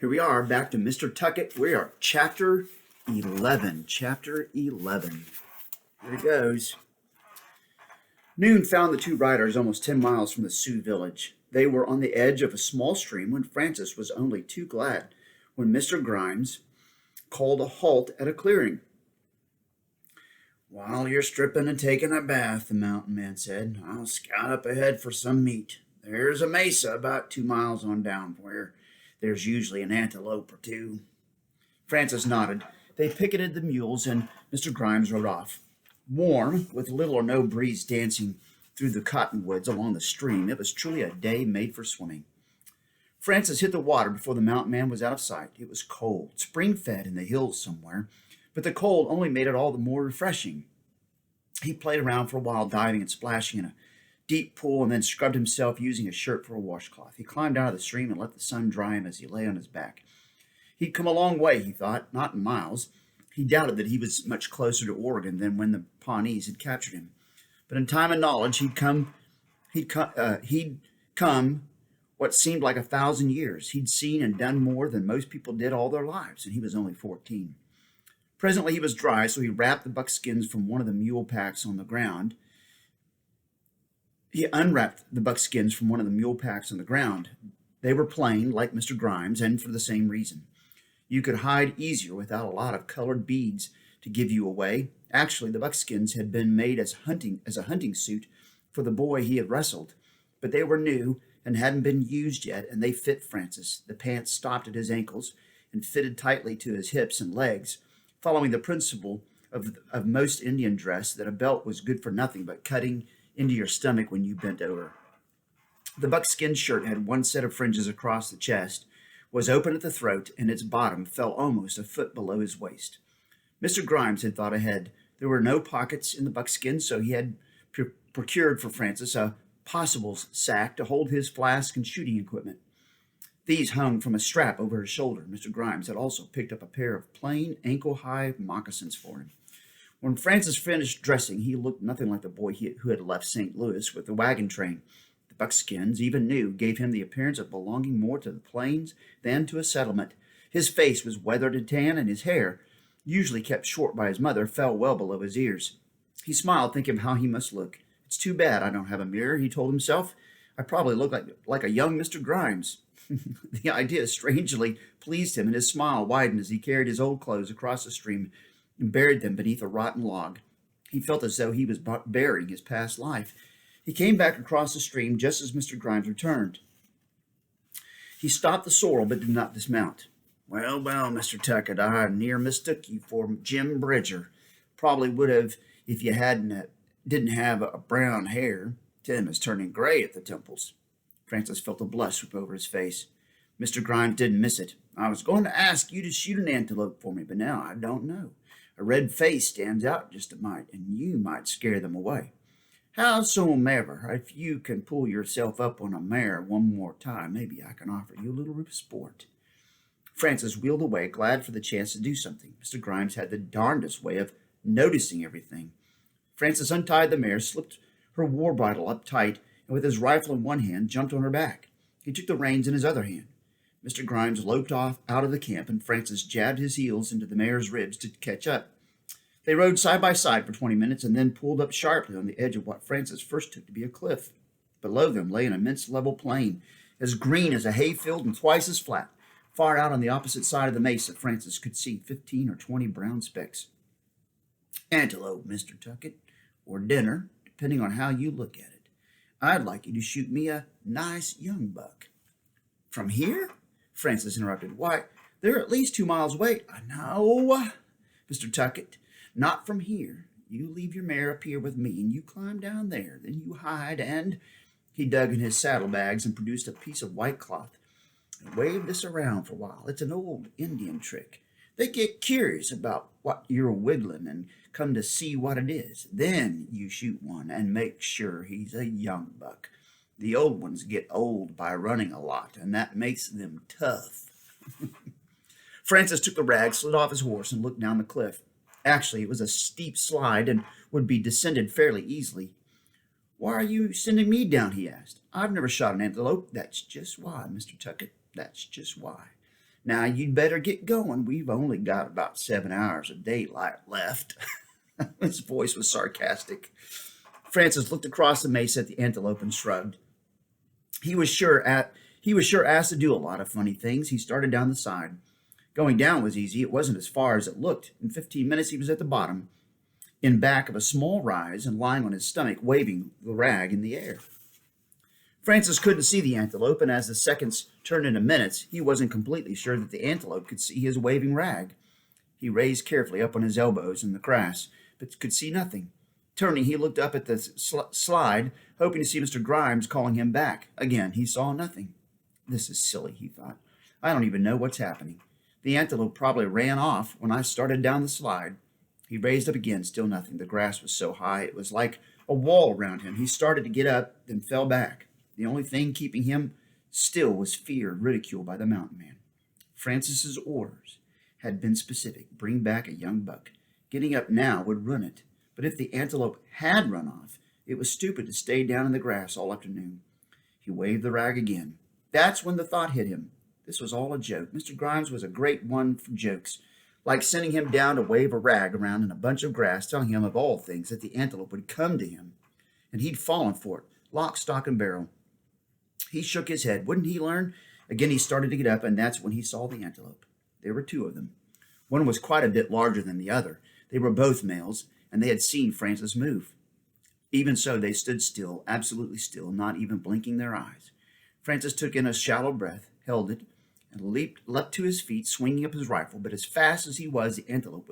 Here we are back to Mr. Tucket. We are chapter 11. Chapter 11. Here it goes. Noon found the two riders almost 10 miles from the Sioux village. They were on the edge of a small stream when Francis was only too glad when Mr. Grimes called a halt at a clearing. "While you're stripping and taking a bath," the mountain man said, "I'll scout up ahead for some meat. There's a mesa about 2 miles on down where there's usually an antelope or two." Francis nodded. They picketed the mules, and Mr. Grimes rode off. Warm, with little or no breeze dancing through the cottonwoods along the stream, it was truly a day made for swimming. Francis hit the water before the mountain man was out of sight. It was cold, spring-fed in the hills somewhere, but the cold only made it all the more refreshing. He played around for a while, diving and splashing in a deep pool, and then scrubbed himself using a shirt for a washcloth. He climbed out of the stream and let the sun dry him as he lay on his back. He'd come a long way, he thought, not in miles. He doubted that he was much closer to Oregon than when the Pawnees had captured him. But in time and knowledge, he'd come what seemed like 1,000 years. He'd seen and done more than most people did all their lives, and he was only 14. Presently he was dry, so he wrapped the buckskins from one of the mule packs on the ground. He unwrapped the buckskins from one of the mule packs on the ground. They were plain, like Mr. Grimes, and for the same reason. You could hide easier without a lot of colored beads to give you away. Actually, the buckskins had been made as a hunting suit for the boy he had wrestled, but they were new and hadn't been used yet, and they fit Francis. The pants stopped at his ankles and fitted tightly to his hips and legs, following the principle of most Indian dress that a belt was good for nothing but cutting into your stomach when you bent over. The buckskin shirt had one set of fringes across the chest, was open at the throat, and its bottom fell almost a foot below his waist. Mr. Grimes had thought ahead. There were no pockets in the buckskin, so he had procured for Francis a possibles sack to hold his flask and shooting equipment. These hung from a strap over his shoulder. Mr. Grimes had also picked up a pair of plain, ankle-high moccasins for him. When Francis finished dressing, he looked nothing like the boy who had left St. Louis with the wagon train. The buckskins, even new, gave him the appearance of belonging more to the plains than to a settlement. His face was weathered and tan, and his hair, usually kept short by his mother, fell well below his ears. He smiled, thinking of how he must look. "It's too bad I don't have a mirror," he told himself. "I probably look like a young Mr. Grimes." The idea strangely pleased him, and his smile widened as he carried his old clothes across the stream and buried them beneath a rotten log. He felt as though he was burying his past life. He came back across the stream just as Mr. Grimes returned. He stopped the sorrel but did not dismount. Well, Mr. Tucket, I near mistook you for Jim Bridger. Probably would have if you didn't have a brown hair. Tim is turning gray at the temples." Francis felt a blush sweep over his face. Mr. Grimes didn't miss it. "I was going to ask you to shoot an antelope for me, but now I don't know. A red face stands out just a mite, and you might scare them away. Howsomever, if you can pull yourself up on a mare one more time, maybe I can offer you a little sport." Francis wheeled away, glad for the chance to do something. Mr. Grimes had the darndest way of noticing everything. Francis untied the mare, slipped her war bridle up tight, and with his rifle in one hand, jumped on her back. He took the reins in his other hand. Mr. Grimes loped off out of the camp, and Francis jabbed his heels into the mare's ribs to catch up. They rode side by side for 20 minutes and then pulled up sharply on the edge of what Francis first took to be a cliff. Below them lay an immense level plain, as green as a hayfield and twice as flat. Far out on the opposite side of the mesa, Francis could see 15 or 20 brown specks. "Antelope, Mr. Tucket, or dinner, depending on how you look at it. I'd like you to shoot me a nice young buck." "From here?" Francis interrupted. "Why, they're at least 2 miles away." "I know, Mr. Tucket. Not from here. You leave your mare up here with me, and you climb down there. Then you hide, and—" He dug in his saddlebags and produced a piece of white cloth and waved this around for a while. "It's an old Indian trick. They get curious about what you're wiggling and come to see what it is. Then you shoot one and make sure he's a young buck. The old ones get old by running a lot, and that makes them tough." Francis took the rag, slid off his horse, and looked down the cliff. Actually, it was a steep slide and would be descended fairly easily. "Why are you sending me down?" he asked. "I've never shot an antelope." "That's just why, Mr. Tucket. That's just why. Now you'd better get going. We've only got about 7 hours of daylight left. His voice was sarcastic. Francis looked across the mesa at the antelope and shrugged. He was sure asked to do a lot of funny things. He started down the side. Going down was easy. It wasn't as far as it looked. In 15 minutes he was at the bottom, in back of a small rise and lying on his stomach, waving the rag in the air. Francis couldn't see the antelope, and as the seconds turned into minutes, he wasn't completely sure that the antelope could see his waving rag. He raised carefully up on his elbows in the grass, but could see nothing. Turning, he looked up at the slide, hoping to see Mr. Grimes calling him back. Again, he saw nothing. This is silly, he thought. I don't even know what's happening. The antelope probably ran off when I started down the slide. He raised up again, still nothing. The grass was so high, it was like a wall around him. He started to get up, then fell back. The only thing keeping him still was fear and ridicule by the mountain man. Francis's orders had been specific: bring back a young buck. Getting up now would ruin it. But if the antelope had run off, it was stupid to stay down in the grass all afternoon. He waved the rag again. That's when the thought hit him. This was all a joke. Mr. Grimes was a great one for jokes, like sending him down to wave a rag around in a bunch of grass, telling him of all things that the antelope would come to him, and he'd fallen for it, lock, stock, and barrel. He shook his head. Wouldn't he learn? Again he started to get up, and that's when he saw the antelope. There were two of them. One was quite a bit larger than the other. They were both males, and they had seen Francis move. Even so, they stood still, absolutely still, not even blinking their eyes. Francis took in a shallow breath, held it, and leapt to his feet, swinging up his rifle. But as fast as he was, the antelope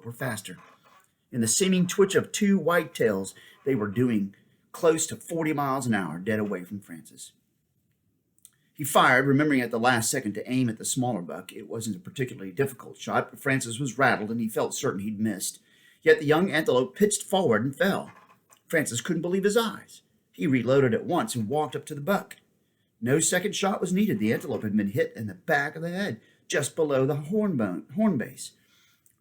were faster. In the seeming twitch of two white tails, they were doing close to 40 miles an hour, dead away from Francis. He fired, remembering at the last second to aim at the smaller buck. It wasn't a particularly difficult shot, but Francis was rattled, and he felt certain he'd missed. Yet the young antelope pitched forward and fell. Francis couldn't believe his eyes. He reloaded at once and walked up to the buck. No second shot was needed. The antelope had been hit in the back of the head, just below the horn base.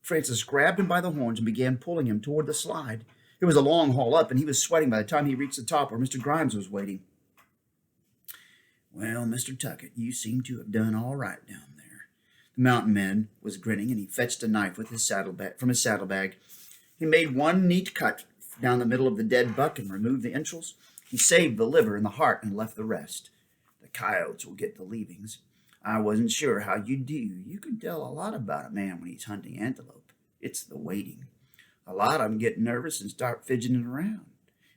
Francis grabbed him by the horns and began pulling him toward the slide. It was a long haul up, and he was sweating by the time he reached the top where Mr. Grimes was waiting. Well, Mr. Tucket, you seem to have done all right down there. The mountain man was grinning, and he fetched a knife from his saddlebag. He made one neat cut down the middle of the dead buck and removed the entrails. He saved the liver and the heart and left the rest. The coyotes will get the leavings. I wasn't sure how you'd do. You can tell a lot about a man when he's hunting antelope. It's the waiting. A lot of them get nervous and start fidgeting around.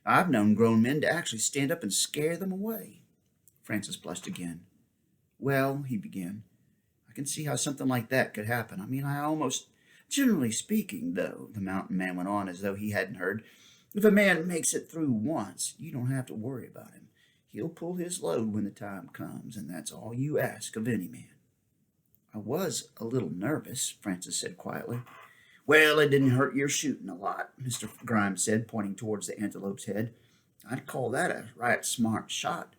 I've known grown men to actually stand up and scare them away. Francis blushed again. Well, he began, I can see how something like that could happen. Generally speaking, though, the mountain man went on as though he hadn't heard, if a man makes it through once, you don't have to worry about him. He'll pull his load when the time comes, and that's all you ask of any man. I was a little nervous, Francis said quietly. Well, it didn't hurt your shooting a lot, Mr. Grimes said, pointing towards the antelope's head. I'd call that a right smart shot.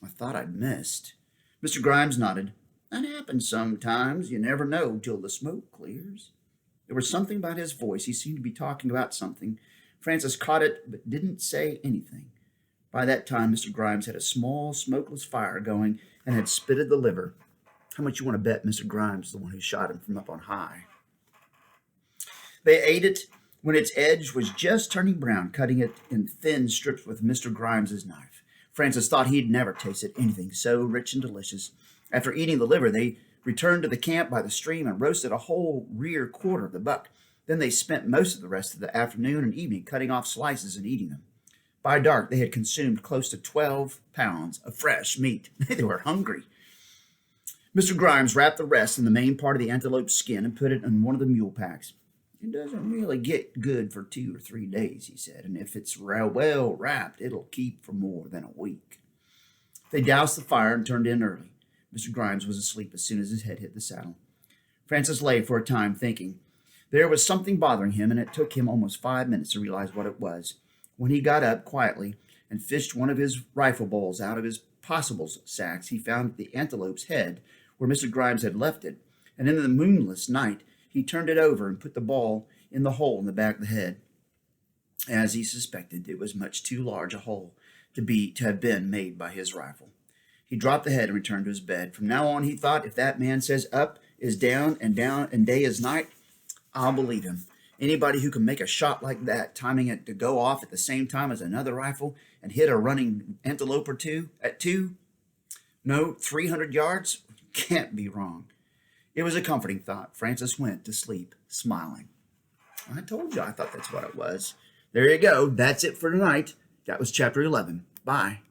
I thought I'd missed. Mr. Grimes nodded. That happens sometimes. You never know till the smoke clears. There was something about his voice. He seemed to be talking about something. Francis caught it, but didn't say anything. By that time, Mr. Grimes had a small, smokeless fire going and had spitted the liver. How much you want to bet Mr. Grimes, the one who shot him from up on high? They ate it when its edge was just turning brown, cutting it in thin strips with Mr. Grimes's knife. Francis thought he'd never tasted anything so rich and delicious. After eating the liver, they returned to the camp by the stream and roasted a whole rear quarter of the buck. Then they spent most of the rest of the afternoon and evening cutting off slices and eating them. By dark, they had consumed close to 12 pounds of fresh meat. They were hungry. Mr. Grimes wrapped the rest in the main part of the antelope's skin and put it in one of the mule packs. It doesn't really get good for 2 or 3 days, he said, and if it's well wrapped, it'll keep for more than a week. They doused the fire and turned in early. Mr. Grimes was asleep as soon as his head hit the saddle. Francis lay for a time thinking. There was something bothering him, and it took him almost 5 minutes to realize what it was. When he got up quietly and fished one of his rifle balls out of his possibles sacks, he found the antelope's head where Mr. Grimes had left it, and in the moonless night he turned it over and put the ball in the hole in the back of the head. As he suspected, it was much too large a hole to have been made by his rifle. He dropped the head and returned to his bed. From now on, he thought, if that man says up is down and day is night, I'll believe him. Anybody who can make a shot like that, timing it to go off at the same time as another rifle and hit a running antelope or two at 300 yards, can't be wrong. It was a comforting thought. Francis went to sleep, smiling. I told you I thought that's what it was. There you go. That's it for tonight. That was chapter 11. Bye.